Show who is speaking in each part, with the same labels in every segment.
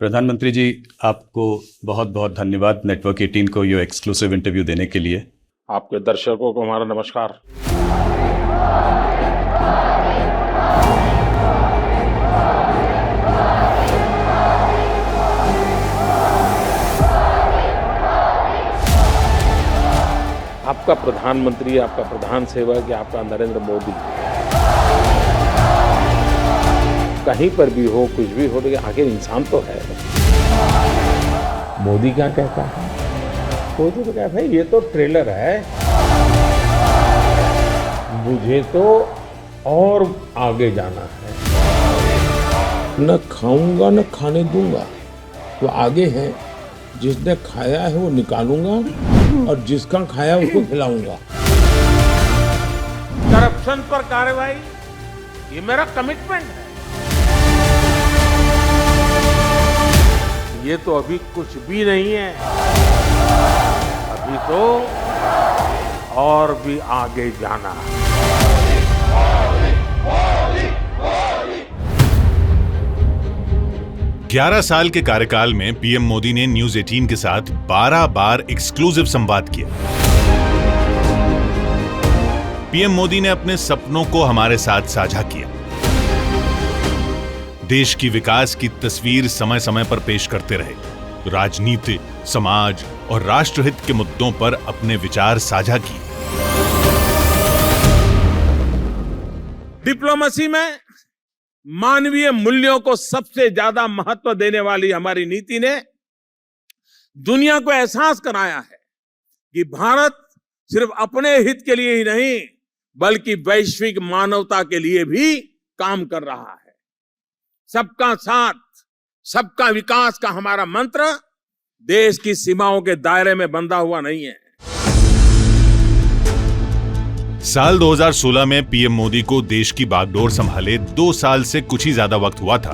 Speaker 1: प्रधानमंत्री जी, आपको बहुत बहुत धन्यवाद नेटवर्क 18 को ये एक्सक्लूसिव इंटरव्यू देने के लिए।
Speaker 2: आपके दर्शकों को हमारा नमस्कार। आपका प्रधानमंत्री, आपका प्रधान सेवक या आपका नरेंद्र मोदी कहीं पर भी हो, कुछ भी हो, लेकिन आखिर इंसान तो है। मोदी क्या कहता है? मोदी तो कहता है ये तो ट्रेलर है, मुझे तो और आगे जाना है। न खाऊंगा न खाने दूंगा, तो आगे है। जिसने खाया है वो निकालूंगा और जिसका खाया उसको खिलाऊंगा। करप्शन पर कार्रवाई, ये मेरा कमिटमेंट है। ये तो अभी कुछ भी नहीं है, अभी तो और भी आगे जाना है।
Speaker 3: 11 साल के कार्यकाल में पीएम मोदी ने न्यूज 18 के साथ 12 बार एक्सक्लूसिव संवाद किया। पीएम मोदी ने अपने सपनों को हमारे साथ साझा किया। देश की विकास की तस्वीर समय समय पर पेश करते रहे। राजनीति, समाज और राष्ट्रहित के मुद्दों पर अपने विचार साझा किए।
Speaker 2: डिप्लोमेसी में मानवीय मूल्यों को सबसे ज्यादा महत्व देने वाली हमारी नीति ने दुनिया को एहसास कराया है कि भारत सिर्फ अपने हित के लिए ही नहीं, बल्कि वैश्विक मानवता के लिए भी काम कर रहा है। सबका साथ, सबका विकास का हमारा मंत्र देश की सीमाओं के दायरे में बंधा हुआ नहीं है।
Speaker 3: साल 2016 में पीएम मोदी को देश की बागडोर संभाले 2 साल से कुछ ही ज्यादा वक्त हुआ था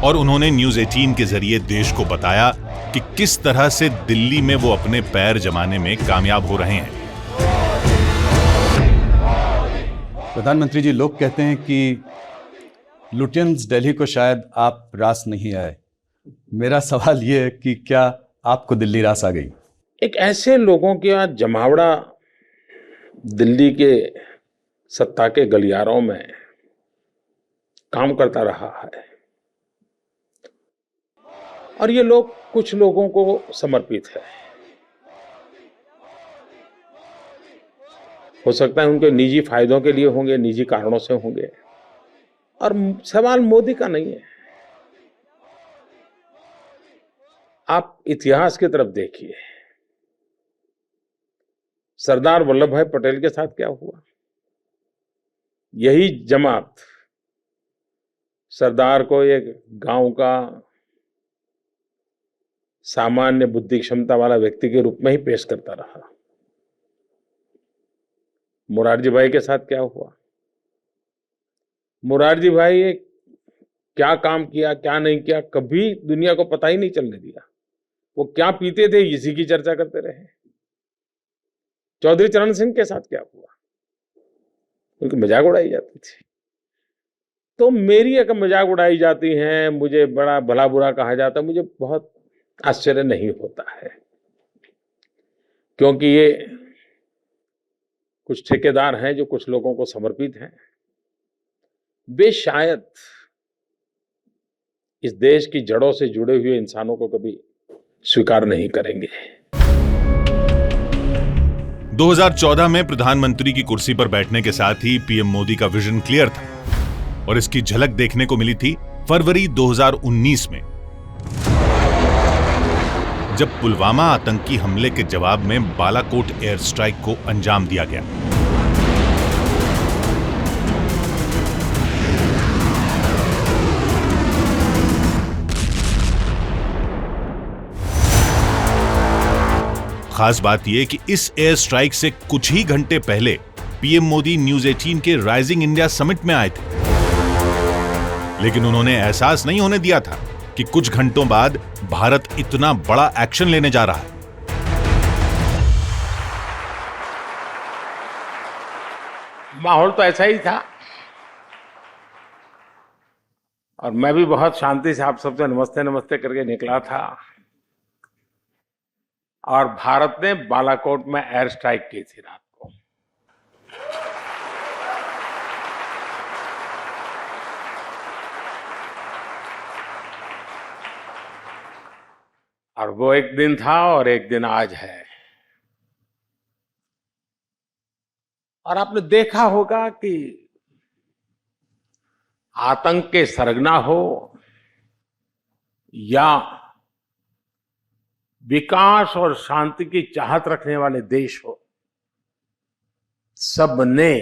Speaker 3: और उन्होंने न्यूज 18 के जरिए देश को बताया कि किस तरह से दिल्ली में वो अपने पैर जमाने में कामयाब हो रहे हैं।
Speaker 1: प्रधानमंत्री जी, लोग कहते हैं कि लुटियंस दिल्ली को शायद आप रास नहीं आए। मेरा सवाल ये है कि क्या आपको दिल्ली रास आ गई?
Speaker 2: एक ऐसे लोगों का जमावड़ा दिल्ली के सत्ता के गलियारों में काम करता रहा है और ये लोग कुछ लोगों को समर्पित है। हो सकता है उनके निजी फायदों के लिए होंगे, निजी कारणों से होंगे, और सवाल मोदी का नहीं है। आप इतिहास की तरफ देखिए, सरदार वल्लभ भाई पटेल के साथ क्या हुआ? यही जमात सरदार को एक गांव का सामान्य बुद्धि क्षमता वाला व्यक्ति के रूप में ही पेश करता रहा। मुरारजी भाई के साथ क्या हुआ? मुरारजी भाई क्या काम किया, क्या नहीं किया, कभी दुनिया को पता ही नहीं चलने दिया। वो क्या पीते थे, इसी की चर्चा करते रहे। चौधरी चरण सिंह के साथ क्या हुआ? उनकी मजाक उड़ाई जाती थी। तो मेरी एक मजाक उड़ाई जाती है, मुझे बड़ा भला बुरा कहा जाता है, मुझे बहुत आश्चर्य नहीं होता है, क्योंकि ये कुछ ठेकेदार हैं जो कुछ लोगों को समर्पित हैं। वे शायद इस देश की जड़ों से जुड़े हुए इंसानों को कभी स्वीकार नहीं करेंगे।
Speaker 3: 2014 में प्रधानमंत्री की कुर्सी पर बैठने के साथ ही पीएम मोदी का विजन क्लियर था और इसकी झलक देखने को मिली थी फरवरी 2019 में, जब पुलवामा आतंकी हमले के जवाब में बालाकोट एयर स्ट्राइक को अंजाम दिया गया। खास बात यह कि इस एयर स्ट्राइक से कुछ ही घंटे पहले पीएम मोदी न्यूज 18 के राइजिंग इंडिया समिट में आए थे, लेकिन उन्होंने एहसास नहीं होने दिया था कि कुछ घंटों बाद भारत इतना बड़ा एक्शन लेने जा रहा है।
Speaker 2: माहौल तो ऐसा ही था और मैं भी बहुत शांति से आप सबसे नमस्ते नमस्ते करके निकला था और भारत ने बालाकोट में एयर स्ट्राइक की थी रात को। और वो एक दिन था और एक दिन आज है। और आपने देखा होगा कि आतंक के सरगना हो या विकास और शांति की चाहत रखने वाले देश हो, सबने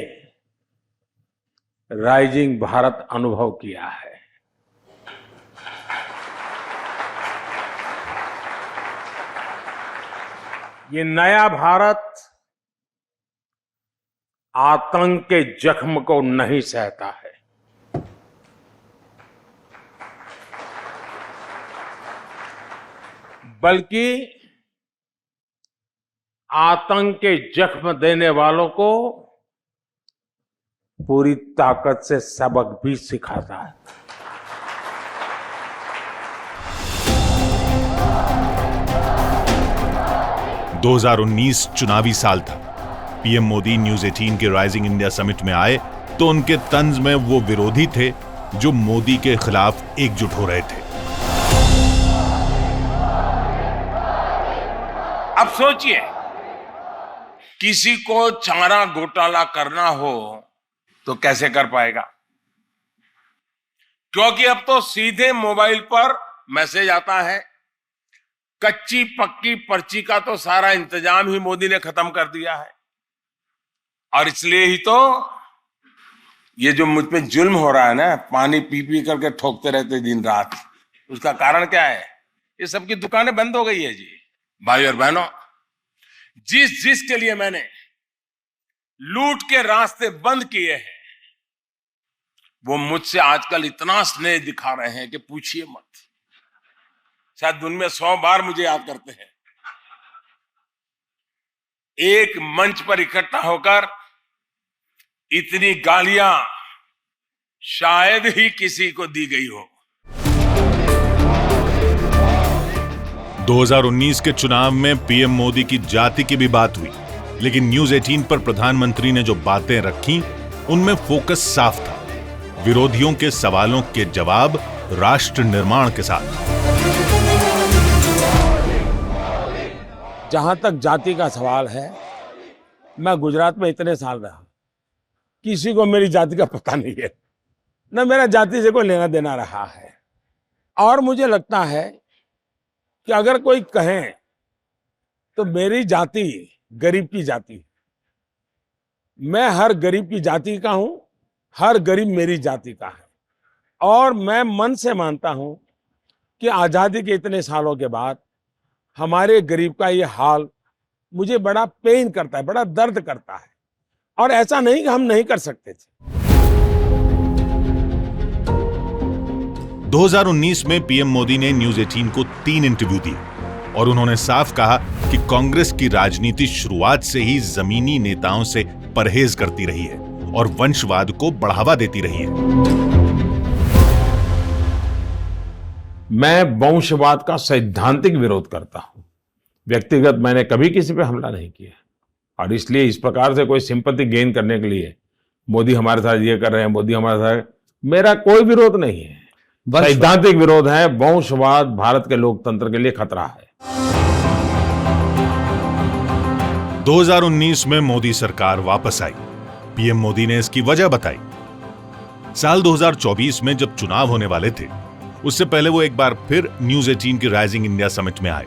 Speaker 2: राइजिंग भारत अनुभव किया है। ये नया भारत आतंक के जख्म को नहीं सहता है। बल्कि आतंक के जख्म देने वालों को पूरी ताकत से सबक भी सिखाता है।
Speaker 3: – 2019 चुनावी साल था। पीएम मोदी न्यूज 18 के राइजिंग इंडिया समिट में आए तो उनके तंज में वो विरोधी थे जो मोदी के खिलाफ एकजुट हो रहे थे।
Speaker 2: अब सोचिए, किसी को चारा घोटाला करना हो तो कैसे कर पाएगा? क्योंकि अब तो सीधे मोबाइल पर मैसेज आता है। कच्ची पक्की पर्ची का तो सारा इंतजाम ही मोदी ने खत्म कर दिया है। और इसलिए ही तो ये जो मुझ पे जुल्म हो रहा है ना, पानी पी पी करके ठोकते रहते दिन रात, उसका कारण क्या है? ये सबकी दुकानें बंद हो गई है जी। भाई और बहनों, जिस जिस के लिए मैंने लूट के रास्ते बंद किए हैं, वो मुझसे आजकल इतना स्नेह दिखा रहे हैं कि पूछिए मत। शायद दिन में 100 बार मुझे याद करते हैं। एक मंच पर इकट्ठा होकर इतनी गालियां शायद ही किसी को दी गई हो।
Speaker 3: 2019 के चुनाव में पीएम मोदी की जाति की भी बात हुई, लेकिन न्यूज 18 पर प्रधानमंत्री ने जो बातें रखी उनमें फोकस साफ था, विरोधियों के सवालों के जवाब राष्ट्र निर्माण के साथ।
Speaker 2: जहां तक जाति का सवाल है, मैं गुजरात में इतने साल रहा, किसी को मेरी जाति का पता नहीं है, न मेरा जाति से कोई लेना देना रहा है। और मुझे लगता है कि अगर कोई कहे तो मेरी जाति गरीब की जाति, मैं हर गरीब की जाति का हूं, हर गरीब मेरी जाति का है। और मैं मन से मानता हूं कि आजादी के इतने सालों के बाद हमारे गरीब का ये हाल मुझे बड़ा पेन करता है, बड़ा दर्द करता है। और ऐसा नहीं कि हम नहीं कर सकते थे।
Speaker 3: 2019 में पीएम मोदी ने न्यूज 18 को 3 इंटरव्यू दिए और उन्होंने साफ कहा कि कांग्रेस की राजनीति शुरुआत से ही जमीनी नेताओं से परहेज करती रही है और वंशवाद को बढ़ावा देती रही है।
Speaker 2: मैं वंशवाद का सैद्धांतिक विरोध करता हूं। व्यक्तिगत मैंने कभी किसी पे हमला नहीं किया, और इसलिए इस प्रकार से कोई सिंपैथी गेन करने के लिए मोदी हमारे साथ ये कर रहे हैं, मोदी हमारे साथ, मेरा कोई विरोध नहीं है। सैद्धांतिक विरोध है। वंशवाद भारत के लोकतंत्र के लिए खतरा है।
Speaker 3: 2019 में मोदी सरकार वापस आई। पीएम मोदी ने इसकी वजह बताई। साल 2024 में जब चुनाव होने वाले थे, उससे पहले वो एक बार फिर न्यूज 18 की राइजिंग इंडिया समिट में आए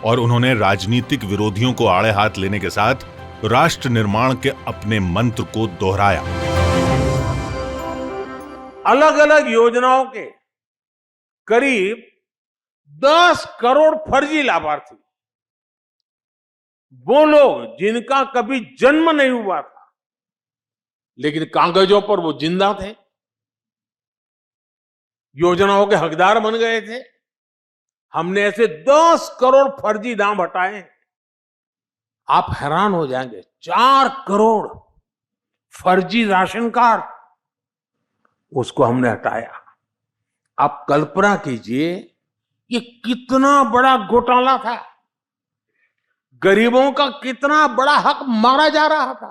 Speaker 3: और उन्होंने राजनीतिक विरोधियों को आड़े हाथ लेने के साथ राष्ट्र निर्माण के अपने मंत्र को दोहराया।
Speaker 2: अलग अलग योजनाओं के करीब 10 करोड़ फर्जी लाभार्थी, वो लोग जिनका कभी जन्म नहीं हुआ था, लेकिन कागजों पर वो जिंदा थे, योजनाओं के हकदार बन गए थे। हमने ऐसे 10 करोड़ फर्जी नाम हटाए हैं। आप हैरान हो जाएंगे, 4 करोड़ फर्जी राशन कार्ड, उसको हमने हटाया। आप कल्पना कीजिए ये कितना बड़ा घोटाला था, गरीबों का कितना बड़ा हक मारा जा रहा था।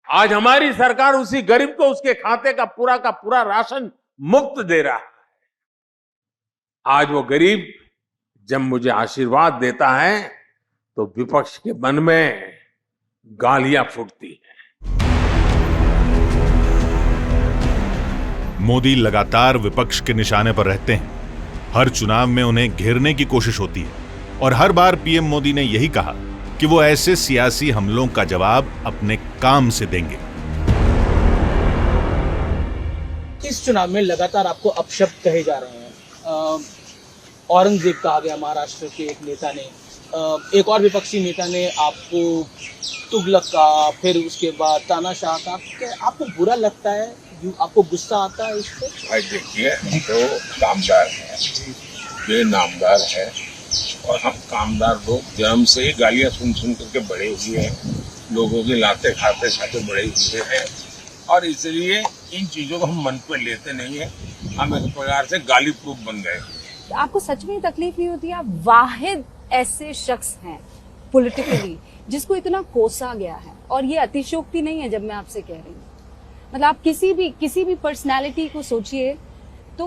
Speaker 2: आज हमारी सरकार उसी गरीब को उसके खाते का पूरा राशन मुफ्त दे रहा है। आज वो गरीब जब मुझे आशीर्वाद देता है तो विपक्ष के मन में गालियां फूटती हैं।
Speaker 3: मोदी लगातार विपक्ष के निशाने पर रहते हैं। हर चुनाव में उन्हें घेरने की कोशिश होती है और हर बार पीएम मोदी ने यही कहा कि वो ऐसे सियासी हमलों का जवाब अपने काम से देंगे।
Speaker 4: इस चुनाव में लगातार आपको अपशब्द कहे जा रहे हैं। औरंगजेब कहा गया महाराष्ट्र के एक नेता ने, एक और विपक्षी नेता ने आपको तुगलक कहा, फिर उसके बाद तानाशाह कहा। क्या आपको बुरा लगता है, आपको गुस्सा आता है इससे?
Speaker 2: भाई देखिए, हम तो कामदार हैं, ये नामदार है और हम कामदार लोग जन्म से ही गालियां सुन करके बड़े हुए हैं, लोगों की लाते खाते बड़े हुए हैं और इसलिए इन चीजों को हम मन पर लेते नहीं है। हम एक प्रकार से गाली प्रूफ बन गए।
Speaker 5: आपको सच में तकलीफ नहीं होती? आप वाहिद ऐसे शख्स हैं पॉलिटिकली जिसको इतना कोसा गया है, और ये अतिशयोक्ति नहीं है जब मैं आपसे कह रही हूँ। मतलब आप किसी भी पर्सनालिटी को सोचिए तो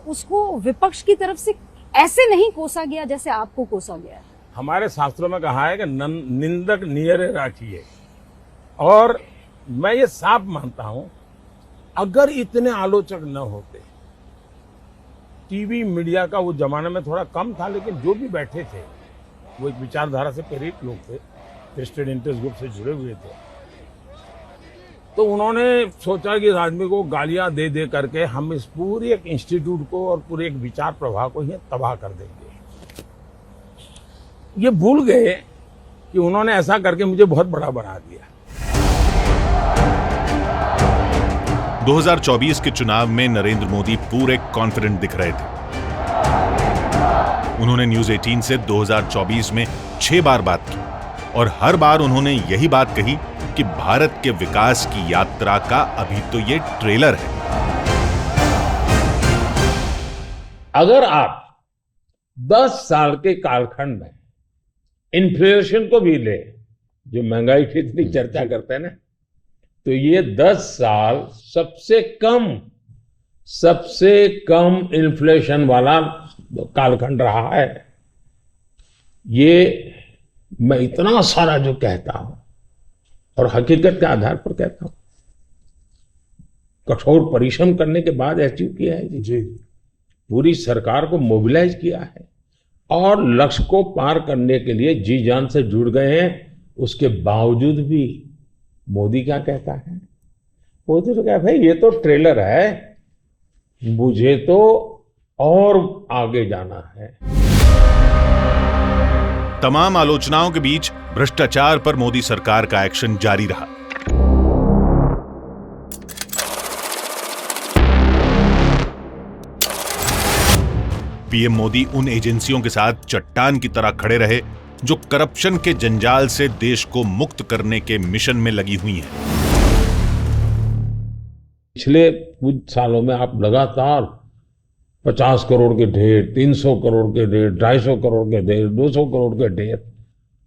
Speaker 5: उसको विपक्ष की तरफ से ऐसे नहीं कोसा गया जैसे आपको कोसा गया है।
Speaker 2: हमारे शास्त्रों में कहा है कि निंदक नियरे राखिए, और मैं ये साफ मानता हूं, अगर इतने आलोचक न होते, टीवी मीडिया का वो जमाने में थोड़ा कम था, लेकिन जो भी बैठे थे वो एक विचारधारा से प्रेरित लोग थे, वेस्टेड इंटरेस्ट ग्रुप से जुड़े हुए थे, तो उन्होंने सोचा कि इस आदमी को गालियां दे दे करके हम इस पूरे एक इंस्टीट्यूट को और पूरे एक विचार प्रवाह को ही तबाह कर देंगे। ये भूल गए कि उन्होंने ऐसा करके मुझे बहुत बड़ा बना दिया।
Speaker 3: 2024 के चुनाव में नरेंद्र मोदी पूरे कॉन्फिडेंट दिख रहे थे। उन्होंने न्यूज 18 से 2024 में 6 बार बात की और हर बार उन्होंने यही बात कही कि भारत के विकास की यात्रा का अभी तो ये ट्रेलर है।
Speaker 2: अगर आप 10 साल के कालखंड में इन्फ्लेशन को भी ले, जो महंगाई की इतनी चर्चा करते हैं ना, तो ये 10 साल सबसे कम इन्फ्लेशन वाला कालखंड रहा है। ये मैं इतना सारा जो कहता हूं और हकीकत के आधार पर कहता हूं, कठोर परिश्रम करने के बाद अचीव किया है जी। पूरी सरकार को मोबिलाइज किया है और लक्ष्य को पार करने के लिए जी जान से जुड़ गए हैं। उसके बावजूद भी मोदी क्या कहता है? मोदी तो कहता है, भाई ये तो ट्रेलर है, मुझे तो और आगे जाना है।
Speaker 3: तमाम आलोचनाओं के बीच भ्रष्टाचार पर मोदी सरकार का एक्शन जारी रहा। पीएम मोदी उन एजेंसियों के साथ चट्टान की तरह खड़े रहे जो करप्शन के जंजाल से देश को मुक्त करने के मिशन में लगी हुई हैं।
Speaker 2: पिछले कुछ सालों में आप लगातार 50 करोड़ के ढेर, 300 करोड़ के ढेर, 250 करोड़ के ढेर, 200 करोड़ के ढेर,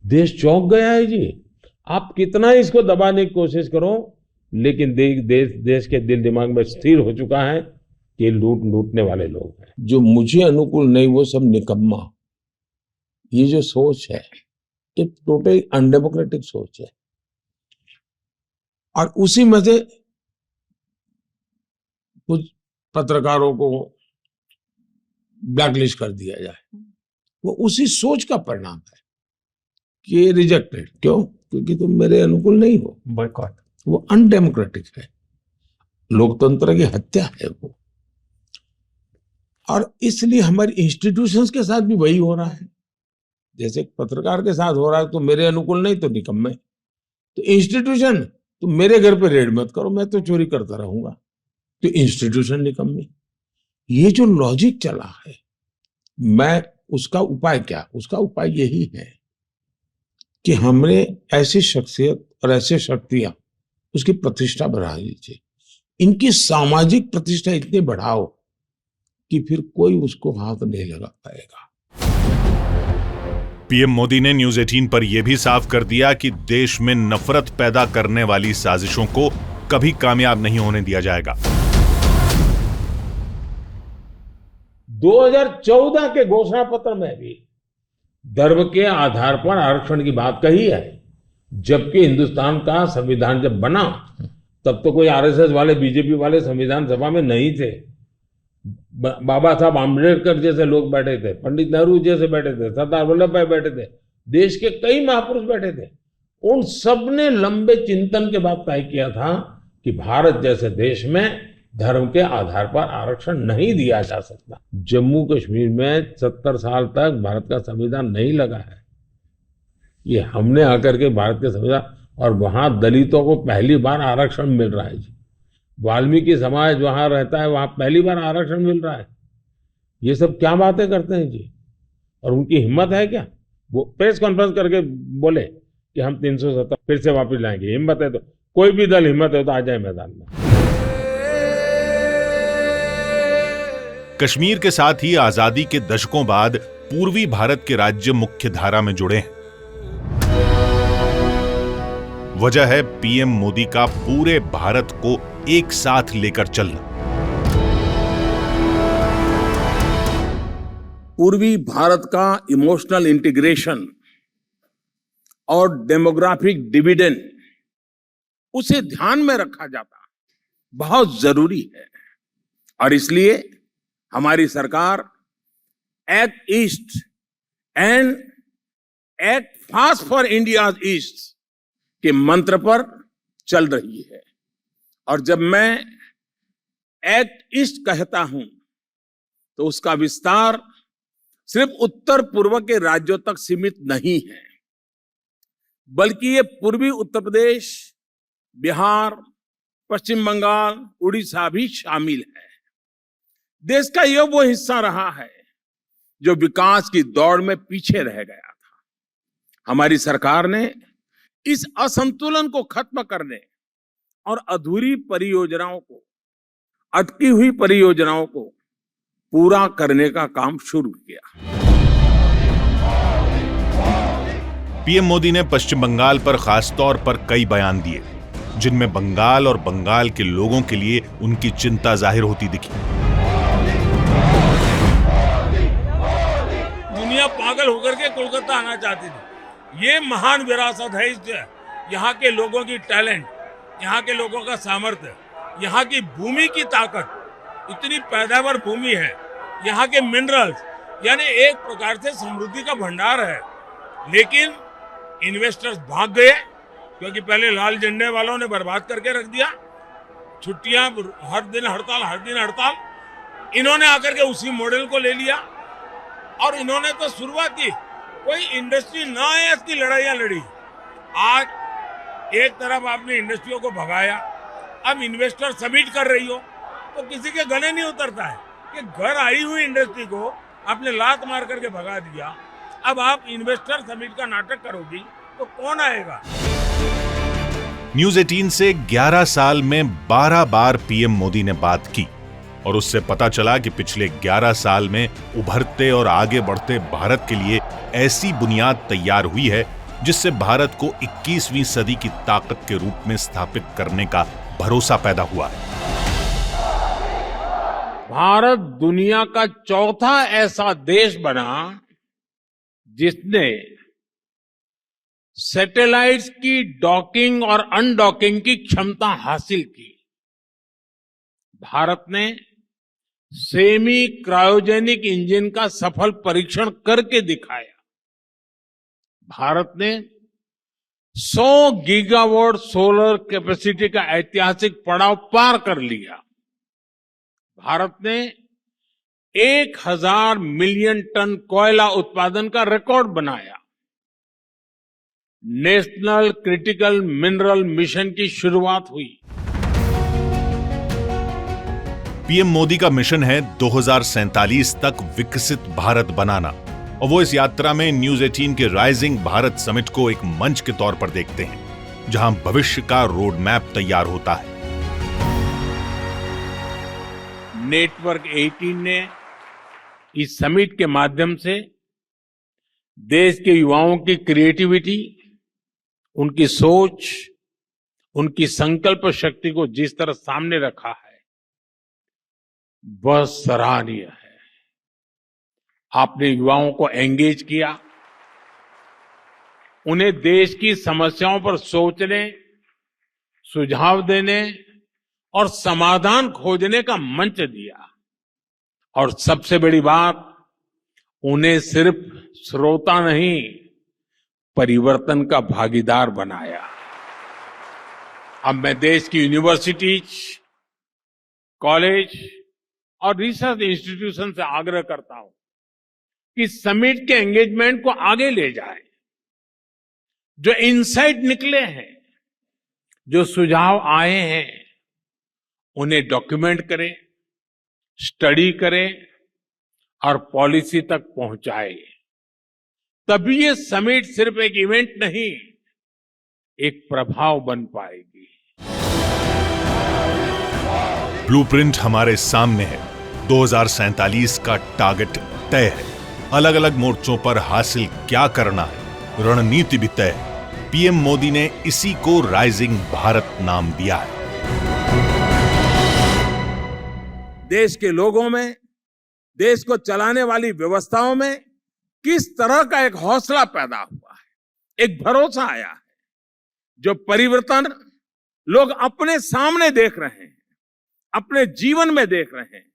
Speaker 2: देश चौंक गया है जी। आप कितना इसको दबाने की कोशिश करो, लेकिन देश के दिल दिमाग में स्थिर हो चुका है कि लूटने वाले लोग हैं। जो मुझे अनुकूल नहीं वो सब निकम्मा। ये जो सोच है ये टोटली अनडेमोक्रेटिक सोच है, और उसी में से कुछ पत्रकारों को ब्लैकलिस्ट कर दिया जाए, वो उसी सोच का परिणाम है कि रिजेक्टेड। क्यों? क्योंकि तुम मेरे अनुकूल नहीं हो। बॉयकॉट। वो अनडेमोक्रेटिक है, लोकतंत्र की हत्या है वो। और इसलिए हमारी इंस्टीट्यूशंस के साथ भी वही हो रहा है। जैसे पत्रकार के साथ हो रहा है, तो मेरे अनुकूल नहीं तो निकम्मे। तो इंस्टीट्यूशन, तुम मेरे घर पे रेड मत करो, मैं तो चोरी करता रहूंगा, तो इंस्टीट्यूशन निकम्मी। ये जो लॉजिक चला है, मैं उसका उपाय क्या? उसका उपाय यही है कि हमने ऐसी शख्सियत और ऐसे शक्तियां, उसकी प्रतिष्ठा बढ़ा लीजिए। इनकी सामाजिक प्रतिष्ठा इतनी बढ़ाओ
Speaker 6: कि फिर कोई उसको हाथ नहीं लगा पाएगा।
Speaker 3: पीएम मोदी ने न्यूज 18 पर यह भी साफ कर दिया कि देश में नफरत पैदा करने वाली साजिशों को कभी कामयाब नहीं होने दिया जाएगा।
Speaker 6: 2014 के घोषणा पत्र में भी धर्म के आधार पर आरक्षण की बात कही है, जबकि हिंदुस्तान का संविधान जब बना तब तो कोई आरएसएस वाले, बीजेपी वाले संविधान सभा में नहीं थे। बाबा साहब आम्बेडकर जैसे लोग बैठे थे, पंडित नेहरू जैसे बैठे थे, सरदार वल्लभ भाई बैठे थे, देश के कई महापुरुष बैठे थे। उन सब ने लंबे चिंतन के बाद तय किया था कि भारत जैसे देश में धर्म के आधार पर आरक्षण नहीं दिया जा सकता। जम्मू कश्मीर में 70 साल तक भारत का संविधान नहीं लगा है। ये हमने आकर के भारत के संविधान, और वहां दलितों को पहली बार आरक्षण मिल रहा है जी। वाल्मीकि समाज वहां रहता है, वहां पहली बार आरक्षण मिल रहा है। ये सब क्या बातें करते हैं जी। और उनकी हिम्मत है क्या? वो प्रेस कॉन्फ्रेंस करके बोले कि हम 370 फिर से वापस लाएंगे। हिम्मत है तो कोई भी दल हिम्मत है तो आ जाए मैदान में।
Speaker 3: कश्मीर के साथ ही आजादी के दशकों बाद पूर्वी भारत के राज्य मुख्य धारा में जुड़े हैं। वजह है पीएम मोदी का पूरे भारत को एक साथ लेकर चलना।
Speaker 2: पूर्वी भारत का इमोशनल इंटीग्रेशन और डेमोग्राफिक डिविडेंड, उसे ध्यान में रखा जाता बहुत जरूरी है। और इसलिए हमारी सरकार act east and act fast for India east के मंत्र पर चल रही है। और जब मैं एक्ट ईस्ट कहता हूं तो उसका विस्तार सिर्फ उत्तर पूर्व के राज्यों तक सीमित नहीं है, बल्कि ये पूर्वी उत्तर प्रदेश, बिहार, पश्चिम बंगाल, उड़ीसा भी शामिल है। देश का यह वो हिस्सा रहा है जो विकास की दौड़ में पीछे रह गया था। हमारी सरकार ने इस असंतुलन को खत्म करने और अधूरी परियोजनाओं को, अटकी हुई परियोजनाओं को पूरा करने का काम शुरू किया।
Speaker 3: पीएम मोदी ने पश्चिम बंगाल पर खासतौर पर कई बयान दिए, जिनमें बंगाल और बंगाल के लोगों के लिए उनकी चिंता जाहिर होती दिखी।
Speaker 2: दुनिया पागल होकर के कोलकाता आना चाहती थी। ये महान विरासत है, इस यहाँ के लोगों की टैलेंट, यहाँ के लोगों का सामर्थ्य, यहाँ की भूमि की ताकत, इतनी पैदावार भूमि है, यहाँ के मिनरल्स, यानी एक प्रकार से समृद्धि का भंडार है। लेकिन इन्वेस्टर्स भाग गए, क्योंकि पहले लाल झंडे वालों ने बर्बाद करके रख दिया। छुट्टियां, हर दिन हड़ताल, इन्होंने आकर के उसी मॉडल को ले लिया और इन्होंने तो शुरुआत की, कोई इंडस्ट्री ना है इसकी लड़ाइयां लड़ी। आज एक तरफ आपने इंडस्ट्रियों को भगाया, अब इन्वेस्टर समिट कर रही हो तो किसी के गले नहीं उतरता है कि घर आई हुई इंडस्ट्री को आपने लात मार करके भगा दिया। अब आप इन्वेस्टर समिट का नाटक करोगी तो कौन आएगा?
Speaker 3: न्यूज 18 से 11 साल में 12 बार पीएम मोदी ने बात की और उससे पता चला कि पिछले 11 साल में उभरते और आगे बढ़ते भारत के लिए ऐसी बुनियाद तैयार हुई है जिससे भारत को 21वीं सदी की ताकत के रूप में स्थापित करने का भरोसा पैदा हुआ है।
Speaker 6: भारत दुनिया का चौथा ऐसा देश बना जिसने सैटेलाइट्स की डॉकिंग और अनडॉकिंग की क्षमता हासिल की। भारत ने सेमी क्रायोजेनिक इंजन का सफल परीक्षण करके दिखाया। भारत ने 100 गीगावाट सोलर कैपेसिटी का ऐतिहासिक पड़ाव पार कर लिया। भारत ने 1000 मिलियन टन कोयला उत्पादन का रिकॉर्ड बनाया। नेशनल क्रिटिकल मिनरल मिशन की शुरुआत हुई।
Speaker 3: पीएम मोदी का मिशन है 2047 तक विकसित भारत बनाना, और वो इस यात्रा में न्यूज 18 के राइजिंग भारत समिट को एक मंच के तौर पर देखते हैं, जहां भविष्य का रोड मैप तैयार होता है।
Speaker 2: नेटवर्क 18 ने इस समिट के माध्यम से देश के युवाओं की क्रिएटिविटी, उनकी सोच, उनकी संकल्प शक्ति को जिस तरह सामने रखा है, वह सराहनीय है। आपने युवाओं को एंगेज किया, उन्हें देश की समस्याओं पर सोचने, सुझाव देने और समाधान खोजने का मंच दिया। और सबसे बड़ी बात, उन्हें सिर्फ श्रोता नहीं, परिवर्तन का भागीदार बनाया। अब मैं देश की यूनिवर्सिटीज, कॉलेज और रिसर्च इंस्टीट्यूशन से आग्रह करता हूं कि समिट के एंगेजमेंट को आगे ले जाएं। जो इनसाइट निकले हैं, जो सुझाव आए हैं, उन्हें डॉक्यूमेंट करें, स्टडी करें और पॉलिसी तक पहुंचाए। तभी ये समिट सिर्फ एक इवेंट नहीं, एक प्रभाव बन पाएगी।
Speaker 3: ब्लूप्रिंट हमारे सामने है। 2047 का टारगेट तय है। अलग अलग मोर्चों पर हासिल क्या करना है, रणनीति भी तय है। पीएम मोदी ने इसी को राइजिंग भारत नाम दिया है।
Speaker 2: देश के लोगों में, देश को चलाने वाली व्यवस्थाओं में किस तरह का एक हौसला पैदा हुआ है, एक भरोसा आया है। जो परिवर्तन लोग अपने सामने देख रहे हैं, अपने जीवन में देख रहे हैं,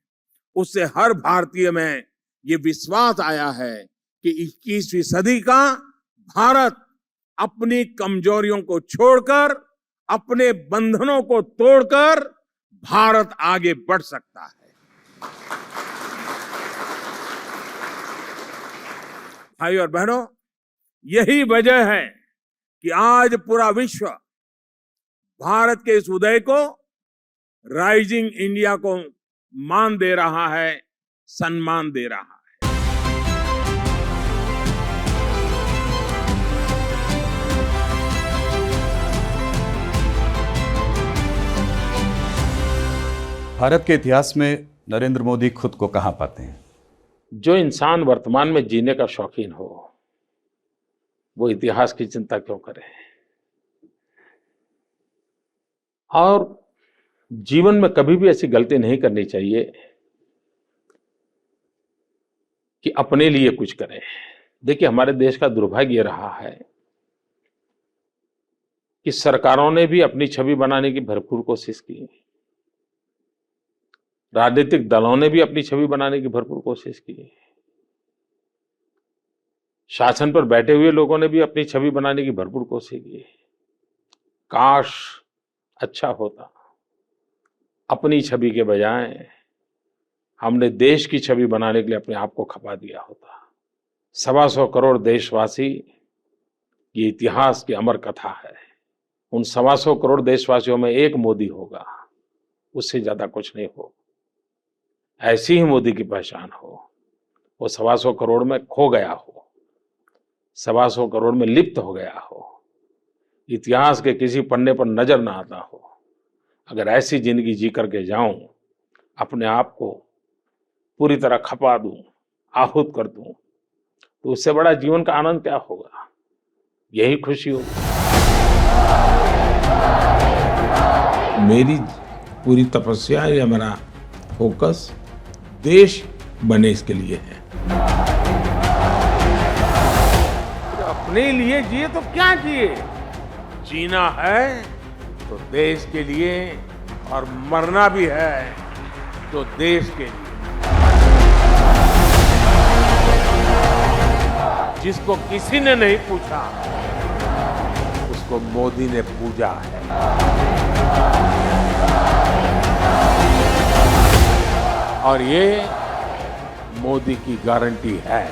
Speaker 2: उससे हर भारतीय में ये विश्वास आया है कि 21वीं सदी का भारत अपनी कमजोरियों को छोड़कर, अपने बंधनों को तोड़कर भारत आगे बढ़ सकता है। भाई और बहनों, यही वजह है कि आज पूरा विश्व भारत के इस उदय को राइजिंग इंडिया को मान दे रहा है, सम्मान दे रहा है।
Speaker 1: भारत के इतिहास में नरेंद्र मोदी खुद को कहां पाते हैं?
Speaker 6: जो इंसान वर्तमान में जीने का शौकीन हो, वो इतिहास की चिंता क्यों करे? और जीवन में कभी भी ऐसी गलती नहीं करनी चाहिए कि अपने लिए कुछ करें। देखिए, हमारे देश का दुर्भाग्य ये रहा है कि सरकारों ने भी अपनी छवि बनाने की भरपूर कोशिश की, राजनीतिक दलों ने भी अपनी छवि बनाने की भरपूर कोशिश की, शासन पर बैठे हुए लोगों ने भी अपनी छवि बनाने की भरपूर कोशिश की। काश अच्छा होता, अपनी छवि के बजाय हमने देश की छवि बनाने के लिए अपने आप को खपा दिया होता। 125 करोड़ देशवासी, ये इतिहास की अमर कथा है। उन 125 करोड़ देशवासियों में एक मोदी होगा, उससे ज्यादा कुछ नहीं हो। ऐसी ही मोदी की पहचान हो, वो 125 करोड़ में खो गया हो, 125 करोड़ में लिप्त हो गया हो, इतिहास के किसी पन्ने पर नजर ना आता हो। अगर ऐसी जिंदगी जी करके जाऊं, अपने आप को पूरी तरह खपा दूं, आहूत कर दूं, तो उससे बड़ा जीवन का आनंद क्या होगा? यही खुशी होगी। मेरी पूरी तपस्या या मेरा फोकस देश बने इसके लिए है।
Speaker 2: अपने लिए जिए तो क्या जिए? जीना है तो देश के लिए, और मरना भी है तो देश के लिए। जिसको किसी ने नहीं पूछा, उसको मोदी ने पूजा है। और ये मोदी की गारंटी है।